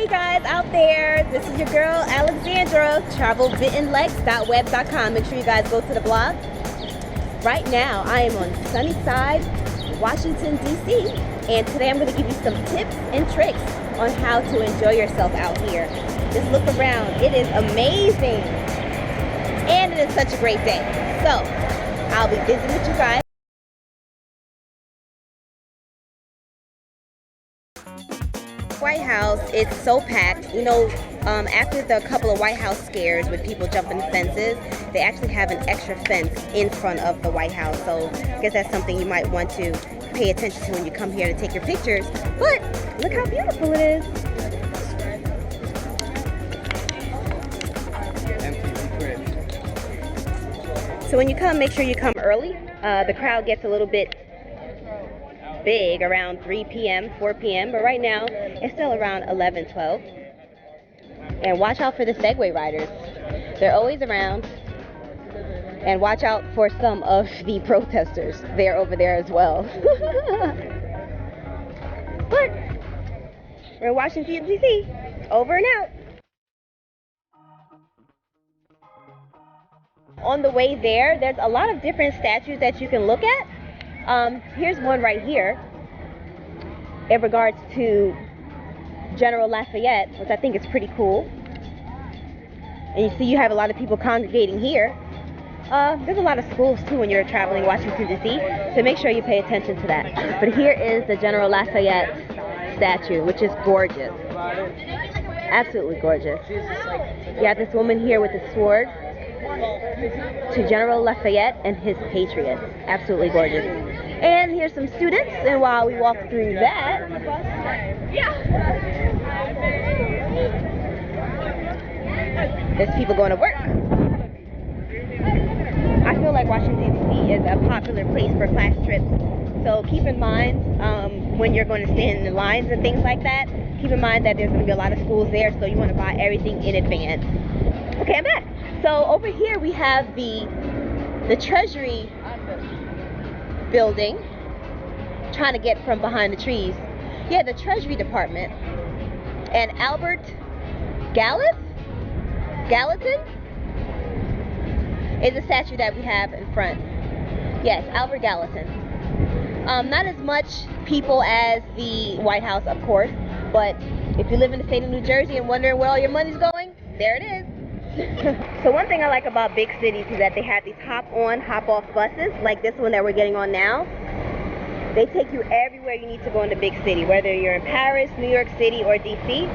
Hey guys out there, this is your girl Alexandra, travelwrittenlegs.web.com. Make sure you guys go to the blog. Right now I am on sunny side, Washington DC, and today I'm going to give you some tips and tricks on how to enjoy yourself out here. Just look around, it is amazing and it is such a great day. So I'll be visiting with you guys. White House, it's so packed. You know, after the couple of White House scares with people jumping the fences, they actually have an extra fence in front of the White House. So I guess that's something you might want to pay attention to when you come here to take your pictures. But look how beautiful it is. So when you come, make sure you come early. The crowd gets a little bit big around 3 p.m., 4 p.m., but right now it's still around 11, 12. And watch out for the Segway riders. They're always around. And watch out for some of the protesters. They're over there as well. But we're in Washington, D.C. Over and out. On the way there, there's a lot of different statues that you can look at. Here's one right here in regards to General Lafayette, which I think is pretty cool. And you see you have a lot of people congregating here. There's a lot of schools too when you're traveling Washington DC, so make sure you pay attention to that. But here is the General Lafayette statue, which is gorgeous. Absolutely gorgeous. You have this woman here with a sword to General Lafayette and his patriots. Absolutely gorgeous. And here's some students, and while we walk through that, there's people going to work. I feel like Washington DC is a popular place for class trips, so keep in mind when you're going to stand in the lines and things like that, keep in mind that there's going to be a lot of schools there, so you want to buy everything in advance. Okay, I'm back. So over here we have the Treasury building. Trying to get from behind the trees. Yeah, the Treasury Department. And Albert Gallatin is a statue that we have in front. Yes, Albert Gallatin. Not as much people as the White House, of course, but if you live in the state of New Jersey and wondering where all your money's going, there it is. So one thing I like about big cities is that they have these hop-on, hop-off buses, like this one that we're getting on now. They take you everywhere you need to go in the big city, whether you're in Paris, New York City, or DC.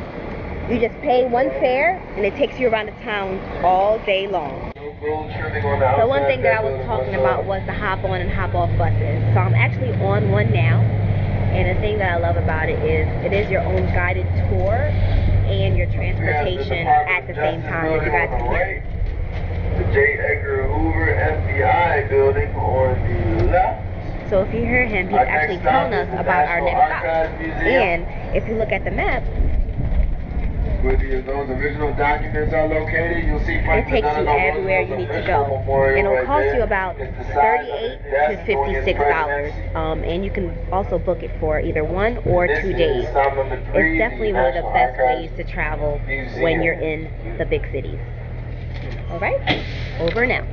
You just pay one fare, and it takes you around the town all day long. So one thing that I was talking about was the hop-on and hop-off buses. So I'm actually on one now, and the thing that I love about it is your own guided tour and your transportation at the same time, if you guys can hear. The J. Edgar Hoover FBI building on the left. So if you hear him, he's actually telling us about our next stop. And if you look at the map, where those original documents are located, you'll see it takes you everywhere you need to go. And it'll cost you about $38 to $56. And you can also book it for either 1 or 2 days. It's definitely one of the best ways to travel when you're in the big cities. Alright, over now.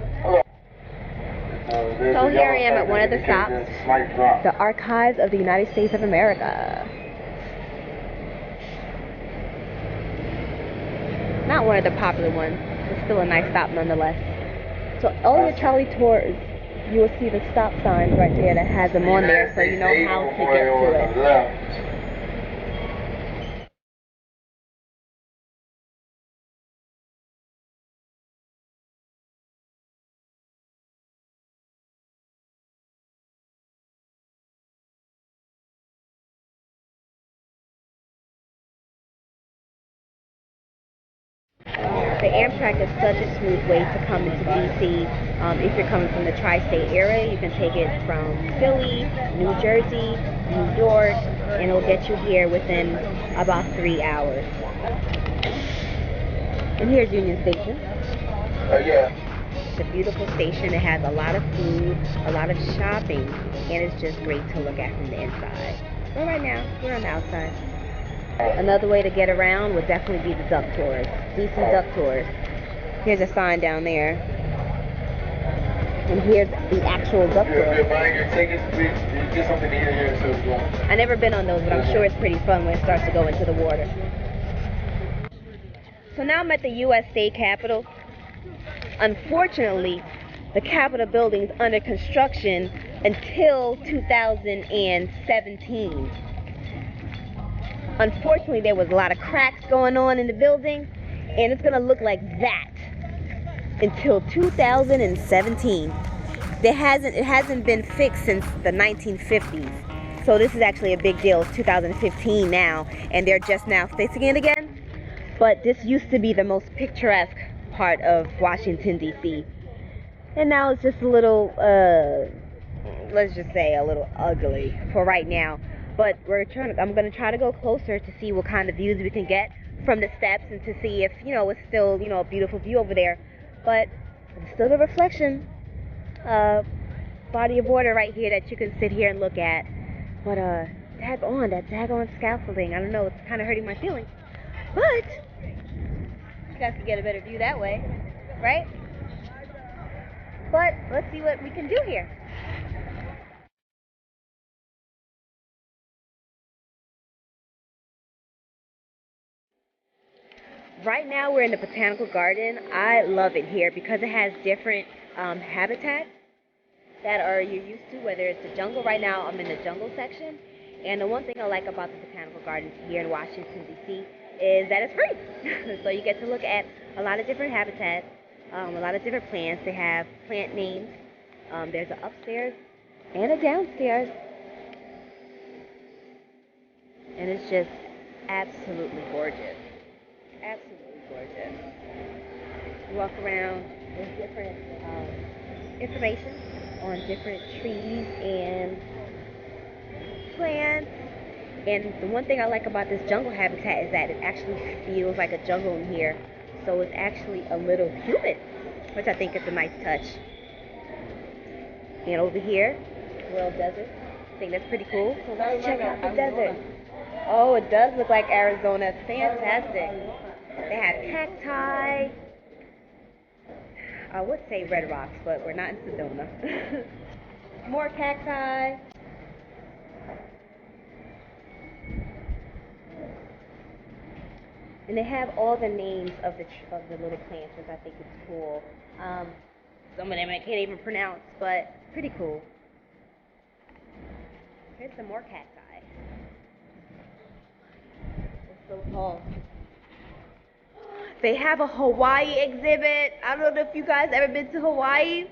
So here I am at one of the stops, the Archives of the United States of America. Not one of the popular ones, but still a nice stop nonetheless. So on your trolley tours, you will see the stop signs right there that has them on there, so you know how to get to it. The Amtrak is such a smooth way to come into DC. If you're coming from the tri-state area, you can take it from Philly, New Jersey, New York, and it'll get you here within about 3 hours. And here's Union Station. It's a beautiful station. It has a lot of food, a lot of shopping, and it's just great to look at from the inside. But right now, we're on the outside. Another way to get around would definitely be the duck tours. DC duck tours. Here's a sign down there. And here's the actual duck tour. If you're buying your tickets, please get something to eat here so it's warm. I've never been on those, but I'm sure it's pretty fun when it starts to go into the water. So now I'm at the U.S. State Capitol. Unfortunately, the Capitol building's under construction until 2017. Unfortunately, there was a lot of cracks going on in the building, and it's gonna look like that until 2017. It hasn't been fixed since the 1950s. So this is actually a big deal. It's 2015 now, and they're just now fixing it again. But this used to be the most picturesque part of Washington, D.C. And now it's just a little, let's just say a little ugly for right now. But I'm going to try to go closer to see what kind of views we can get from the steps and to see if, it's still, a beautiful view over there. But it's still the reflection body of water right here that you can sit here and look at. But that daggone scaffolding, I don't know, it's kind of hurting my feelings. But you guys can get a better view that way, right? But let's see what we can do here. Right now we're in the Botanical Garden. I love it here because it has different habitats that you're used to, whether it's the jungle. Right now I'm in the jungle section. And the one thing I like about the Botanical Gardens here in Washington, D.C. is that it's free. So you get to look at a lot of different habitats, a lot of different plants. They have plant names. There's an upstairs and a downstairs. And it's just absolutely gorgeous. Absolutely gorgeous. You walk around, there's different information on different trees and plants. And the one thing I like about this jungle habitat is that it actually feels like a jungle in here. So it's actually a little humid, which I think is a nice touch. And over here, World Desert. I think that's pretty cool. So let's check out the desert. Oh, it does look like Arizona. It's fantastic. They have cacti. I would say red rocks, but we're not in Sedona. More cacti. And they have all the names of the little plants, which I think is cool. Some of them I can't even pronounce, but pretty cool. Here's some more cacti. It's so tall. They have a Hawaii exhibit. I don't know if you guys ever been to Hawaii,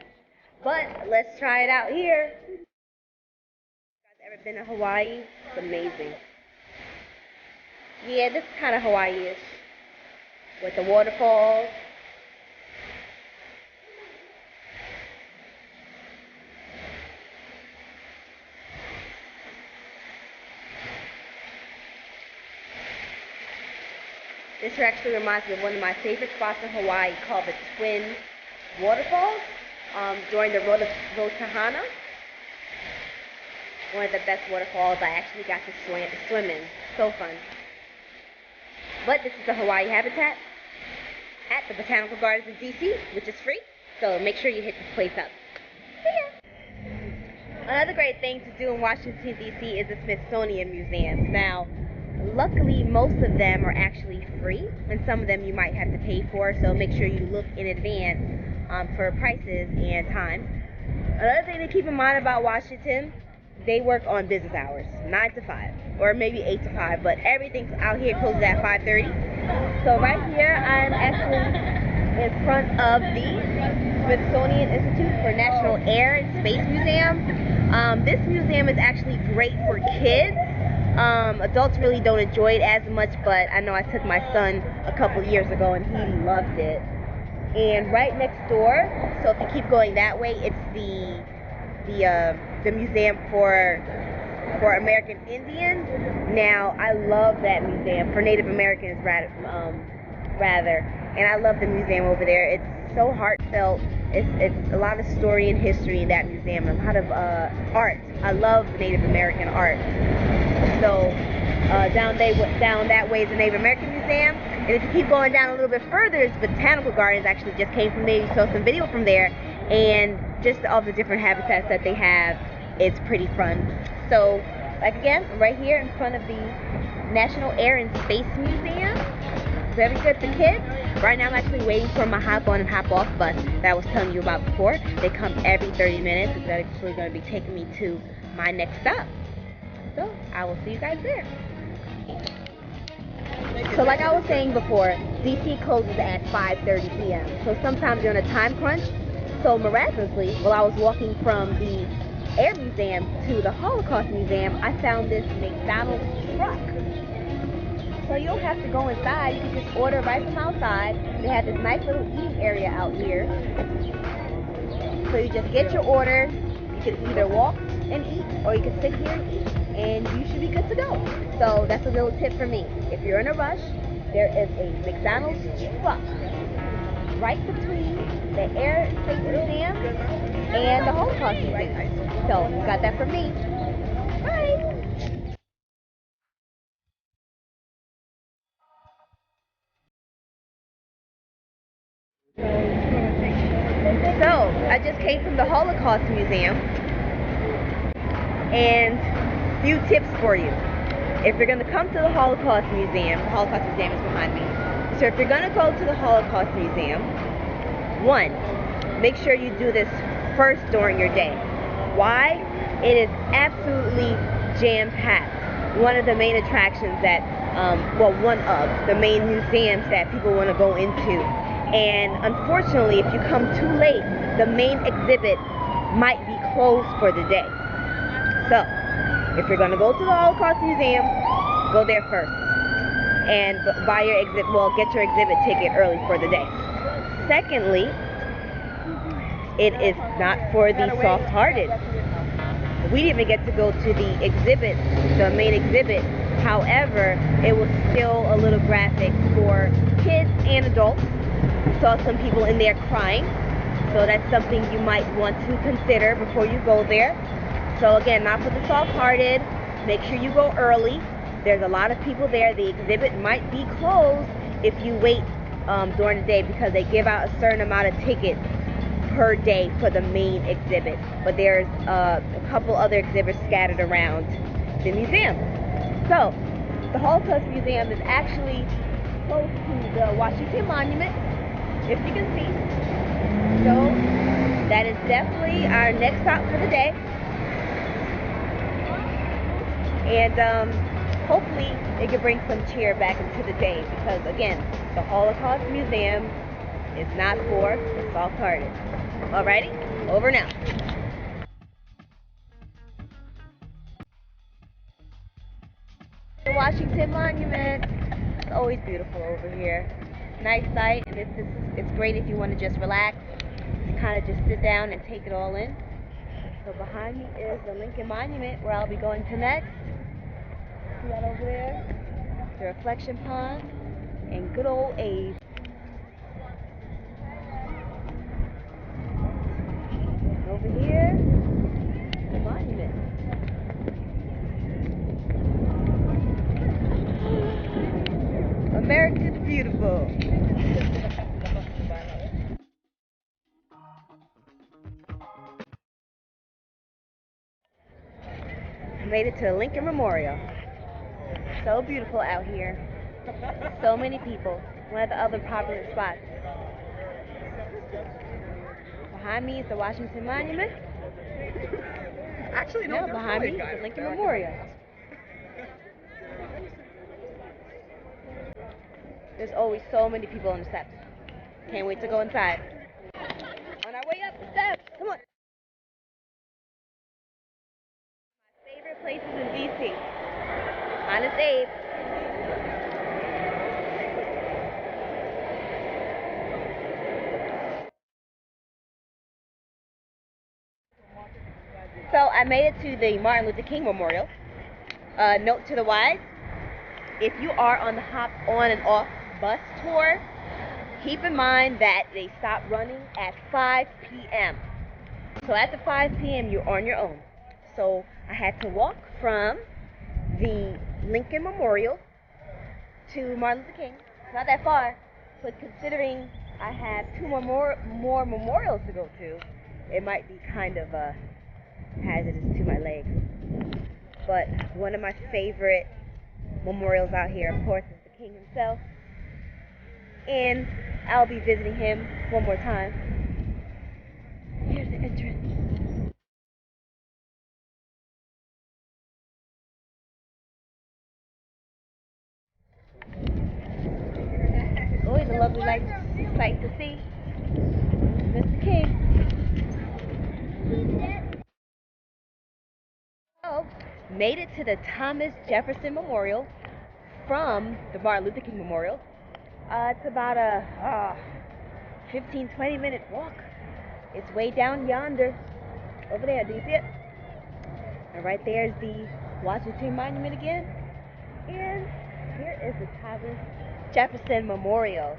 but let's try it out here. You guys ever been to Hawaii? It's amazing. Yeah, this is kind of Hawaii-ish with the waterfalls. This actually reminds me of one of my favorite spots in Hawaii called the Twin Waterfalls during the Rotahana. One of the best waterfalls I actually got to swim in. So fun. But this is the Hawaii habitat at the Botanical Gardens in D.C., which is free. So make sure you hit this place up. See ya. Another great thing to do in Washington, D.C. is the Smithsonian museums. Now, luckily, most of them are actually free, and some of them you might have to pay for, so make sure you look in advance for prices and time. Another thing to keep in mind about Washington, they work on business hours, 9 to 5, or maybe 8 to 5, but everything out here closes at 5:30. So right here, I'm actually in front of the Smithsonian Institute for National Air and Space Museum. This museum is actually great for kids. Adults really don't enjoy it as much, but I know I took my son a couple years ago and he loved it. And right next door, so if you keep going that way, it's the museum for American Indians. Now, I love that museum, for Native Americans rather, and I love the museum over there. It's so heartfelt. It's a lot of story and history in that museum, a lot of art. I love Native American art. So Down that way is the Native American Museum, and if you keep going down a little bit further, it's Botanical Gardens. Actually, just came from there. You saw some video from there, and just all the different habitats that they have. It's pretty fun. So, like again, I'm right here in front of the National Air and Space Museum. Very good for kids. Right now I'm actually waiting for my hop on and hop off bus that I was telling you about before. They come every 30 minutes. It's actually going to be taking me to my next stop. So I will see you guys there. So like I was saying before, DC closes at 5:30 p.m. So sometimes you're on a time crunch. So miraculously, while I was walking from the Air Museum to the Holocaust Museum, I found this McDonald's truck. So you don't have to go inside, you can just order right from outside. They have this nice little eating area out here. So you just get your order, you can either walk and eat, or you can sit here and eat, and you should be good to go. So that's a little tip for me. If you're in a rush, there is a McDonald's truck right between the Air and Space Museum and the Holocaust Museum. So, got that from me. Bye! So, I just came from the Holocaust Museum, and few tips for you. If you're going to come to the Holocaust Museum is behind me. So if you're going to go to the Holocaust Museum, one, make sure you do this first during your day. Why? It is absolutely jam-packed. One of the main attractions that, one of the main museums that people want to go into. And unfortunately, if you come too late, the main exhibit might be closed for the day. So, if you're going to go to the Holocaust Museum, go there first. And get your exhibit ticket early for the day. Secondly, it is not for the soft-hearted. We didn't even get to go to the exhibit, the main exhibit. However, it was still a little graphic for kids and adults. Saw some people in there crying. So that's something you might want to consider before you go there. So again, not for the soft-hearted. Make sure you go early. There's a lot of people there. The exhibit might be closed if you wait during the day, because they give out a certain amount of tickets per day for the main exhibit. But there's a couple other exhibits scattered around the museum. So, the Holocaust Museum is actually close to the Washington Monument, if you can see. So, that is definitely our next stop for the day. And hopefully it can bring some cheer back into the day, because again, the Holocaust Museum is not for the soft-hearted. Alrighty, over now. The Washington Monument. It's always beautiful over here. Nice sight, and it's great if you want to just relax, kind of just sit down and take it all in. So behind me is the Lincoln Monument, where I'll be going to next. See that over there? The reflection pond and good old Abe. Over here, the monument. America's beautiful. Made it to the Lincoln Memorial. So beautiful out here. So many people. One of the other popular spots. Behind me is the Washington Monument. Actually, no, behind me is the Lincoln Memorial. There's always so many people on the steps. Can't wait to go inside. On our way up the steps. Come on. My favorite places in DC. Honest Abe. So I made it to the Martin Luther King Memorial. Note to the wise, if you are on the hop on and off bus tour, keep in mind that they stop running at 5 p.m. So after 5 p.m. you're on your own. So I had to walk from the Lincoln Memorial to Martin Luther King. It's not that far, but considering I have two more memorials to go to, it might be kind of hazardous to my legs. But one of my favorite memorials out here, of course, is the King himself. And I'll be visiting him one more time. Here's the entrance. Always a lovely sight to see. Mr. King. So, made it to the Thomas Jefferson Memorial from the Martin Luther King Memorial. It's about a 15-20 minute walk. It's way down yonder. Over there, do you see it? And right there is the Washington Monument again. And here is the Thomas Jefferson Memorial.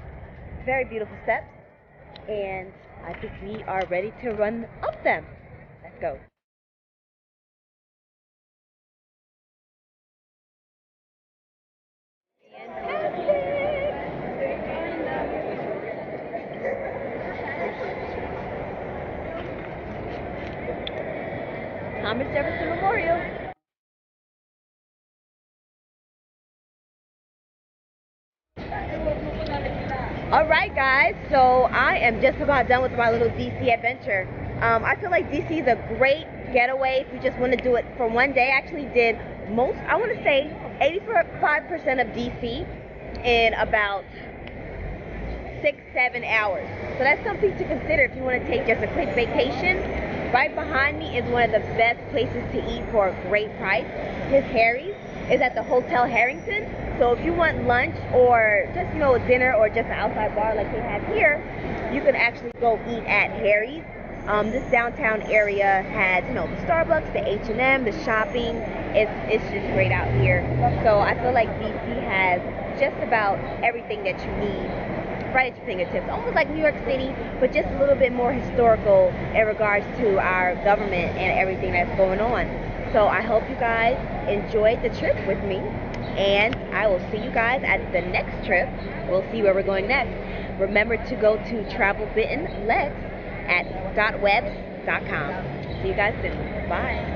Very beautiful steps. And I think we are ready to run up them. Let's go. Thomas Jefferson Memorial. Alright guys, so I am just about done with my little DC adventure. I feel like DC is a great getaway if you just want to do it for one day. I actually did I want to say 85% of DC in about 6-7 hours. So that's something to consider if you want to take just a quick vacation. Right behind me is one of the best places to eat for a great price. His Harry's is at the Hotel Harrington. So if you want lunch or just, dinner or just an outside bar like they have here, you can actually go eat at Harry's. This downtown area has, the Starbucks, the H&M, the shopping. It's just great out here. So I feel like DC has just about everything that you need right at your fingertips. Almost like New York City, but just a little bit more historical in regards to our government and everything that's going on. So I hope you guys enjoyed the trip with me, and I will see you guys at the next trip. We'll see where we're going next. Remember to go to travelbittenlex at .webs.com. See you guys soon. Bye.